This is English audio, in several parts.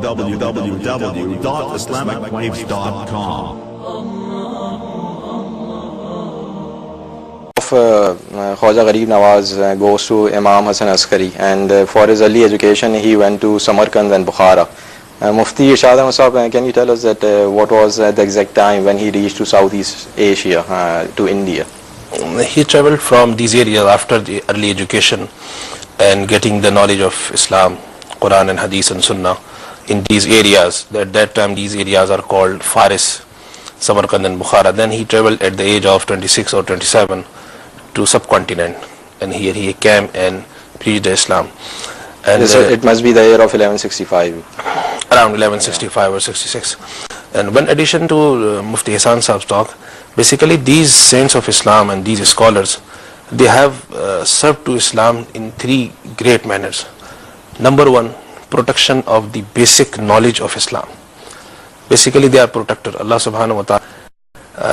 www.islamicwaves.com. Khwaja Gharib Nawaz goes to Imam Hasan Askari, and for his early education he went to Samarkand and Bukhara. Mufti Irshad Ahmad Sahab, can you tell us that what was the exact time when he reached to Southeast Asia, to India? He traveled from these areas after the early education and getting the knowledge of Islam, Quran and Hadith and Sunnah in these areas. At that time these areas are called Faris, Samarkand and Bukhara. Then he traveled at the age of 26 or 27 to subcontinent, and here he came and preached Islam. And it must be the year of 1165. Around 1165 or 66. And one addition to Mufti Hasan Saab's talk, basically these saints of Islam and these scholars, they have served to Islam in three great manners. Number one, protection of the basic knowledge of Islam. Basically they are protector. Allah subhanahu wa ta'ala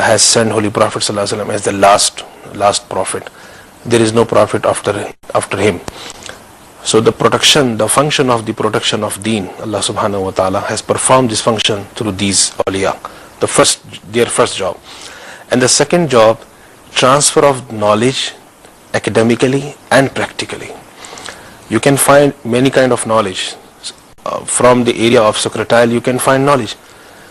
has sent Holy Prophet sallallahu alaihi wasallam as the last prophet. There is no prophet after him. So the protection, the function of the protection of deen, Allah subhanahu wa ta'ala has performed this function through these awliya. Their first job. And the second job, transfer of knowledge academically and practically. You can find many kind of knowledge. From the area of secretarial you can find knowledge.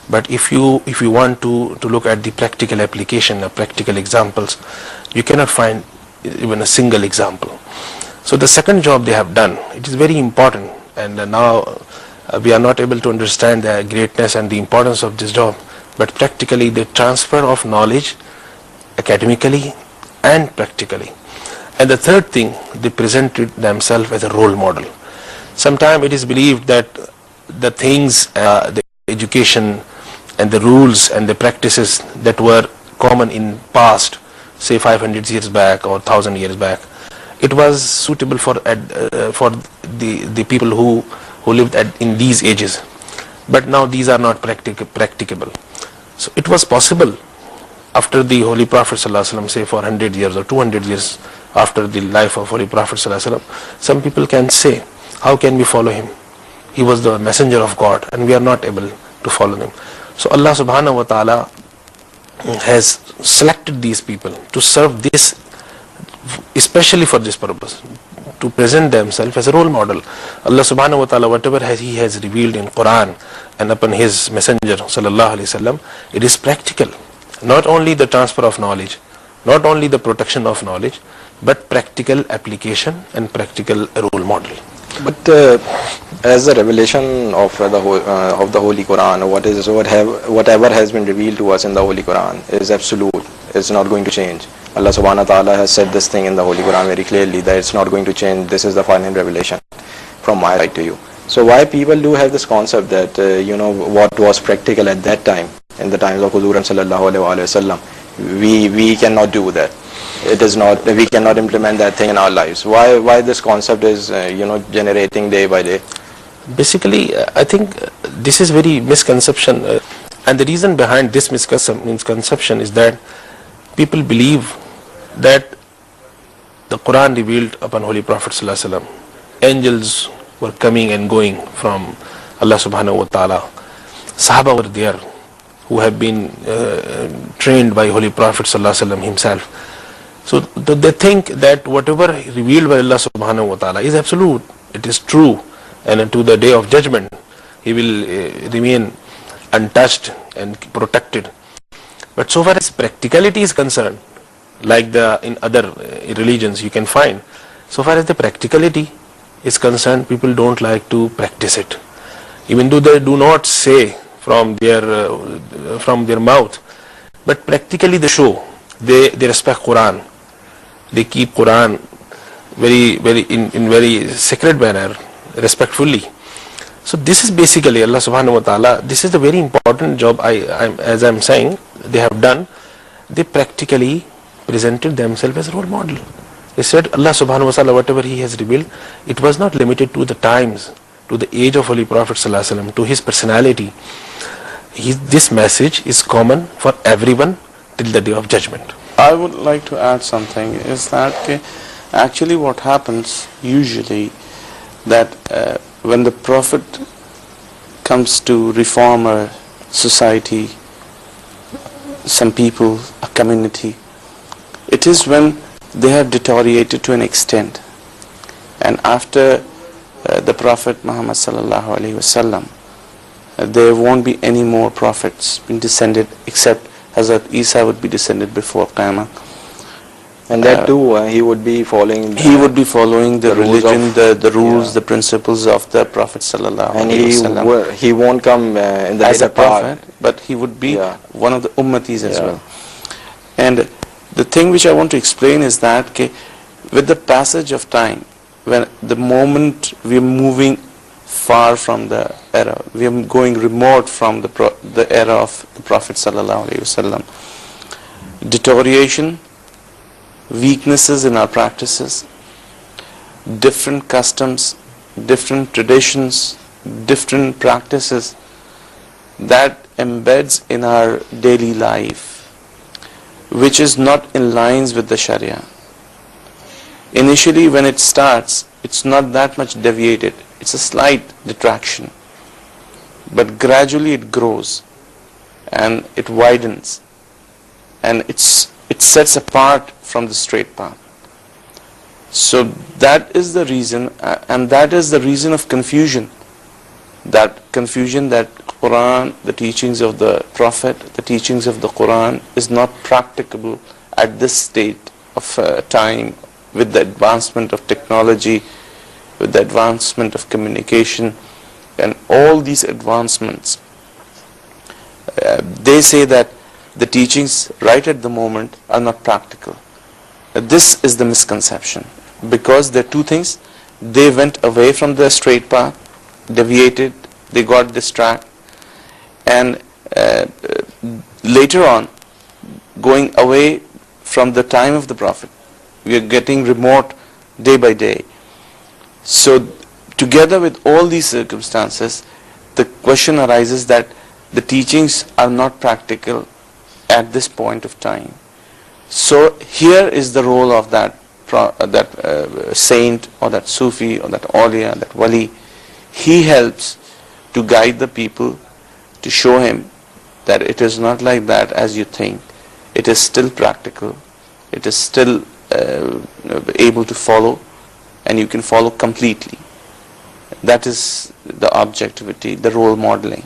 But if you want to look at the practical application, practical examples, you cannot find even a single example. So the second job they have done, it is very important, and now we are not able to understand the greatness and the importance of this job, but practically the transfer of knowledge academically and practically. And the third thing, they presented themselves as a role model. Sometimes it is believed that the things, the education and the rules and the practices that were common in past, say 500 years back or 1000 years back, it was suitable for the people who lived in these ages. But now these are not practicable. So it was possible after the Holy Prophet ﷺ, say for 100 years or 200 years after the life of Holy Prophet ﷺ, some people can say, how can we follow him? He was the messenger of God and we are not able to follow him. So Allah subhanahu wa ta'ala has selected these people to serve this, especially for this purpose, to present themselves as a role model. Allah subhanahu wa ta'ala, whatever he has revealed in Quran and upon his messenger sallallahu alaihi wasallam, it is practical. Not only the transfer of knowledge, not only the protection of knowledge, but practical application and practical role model. But as the revelation of the Holy Quran, whatever has been revealed to us in the Holy Quran is absolute. It's not going to change. Allah subhanahu wa ta'ala has said this thing in the Holy Quran very clearly, that it's not going to change. This is the final revelation from my side to you. So why people do have this concept that what was practical at that time, in the times of Huzur sallallahu alaihi wasallam, we cannot do that. It is not, we cannot implement that thing in our lives. Why this concept is generating day by day? Basically, I think this is very misconception, and the reason behind this misconception is that people believe that the Quran revealed upon Holy Prophet ﷺ, angels were coming and going from Allah subhanahu wa ta'ala. Sahaba were there who have been trained by Holy Prophet ﷺ himself. So they think that whatever revealed by Allah subhanahu wa ta'ala is absolute, it is true, and unto the day of judgment he will remain untouched and protected. But so far as practicality is concerned, like in other religions you can find, so far as the practicality is concerned, people don't like to practice it. Even though they do not say from their mouth, but practically they show, they respect Quran. They keep Quran in very sacred manner, respectfully. So this is basically Allah subhanahu wa ta'ala, this is the very important job as I'm saying, they have done. They practically presented themselves as role model. They said Allah subhanahu wa ta'ala, whatever he has revealed, it was not limited to the times, to the age of Holy Prophet sallallahu alaihi wasallam, to his personality. This message is common for everyone till the day of judgment. I would like to add something, is that actually what happens usually, that when the Prophet comes to reform a society, some people, a community, it is when they have deteriorated to an extent. And after the Prophet Muhammad sallallahu alaihi wasallam, there won't be any more prophets being descended, except Hazrat Isa would be descended before Qiyamah. And that too, he would be following the religion, the rules, yeah, the principles of the Prophet sallallahu and alaihi wasallam. he won't come in the As later a prophet, part. but he would be Yeah. one of the ummatis as Yeah. well. And the thing which I want to explain is that with the passage of time, when the moment we are moving far from the era, we are going remote from the era of the Prophet sallallahu alaihi wasallam, deterioration, weaknesses in our practices, different customs, different traditions, different practices that embeds in our daily life, which is not in lines with the Sharia. Initially when it starts, it's not that much deviated, it's a slight detraction, but gradually it grows and it widens, and it sets apart from the straight path. So that is the reason, and that is the reason of confusion. That Quran, the teachings of the Prophet, the teachings of the Quran is not practicable at this state of time, with the advancement of technology, with the advancement of communication, and all these advancements. They say that the teachings right at the moment are not practical. This is the misconception, because there are two things. They went away from the straight path, deviated, they got distracted, and later on, going away from the time of the Prophet, we are getting remote day by day. So together with all these circumstances, the question arises that the teachings are not practical at this point of time. So here is the role of that saint, or that Sufi, or that awliya, that wali. He helps to guide the people, to show him that it is not like that as you think. It is still practical. It is still able to follow, and you can follow completely. That is the objectivity, the role modeling.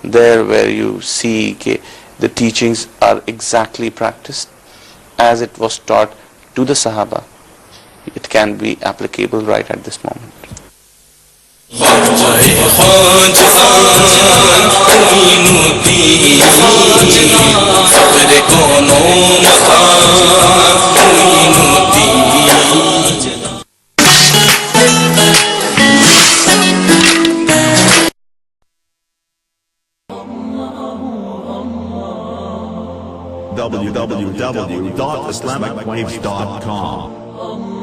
There where you see the teachings are exactly practiced as it was taught to the Sahaba. It can be applicable right at this moment. www.islamicwaves.com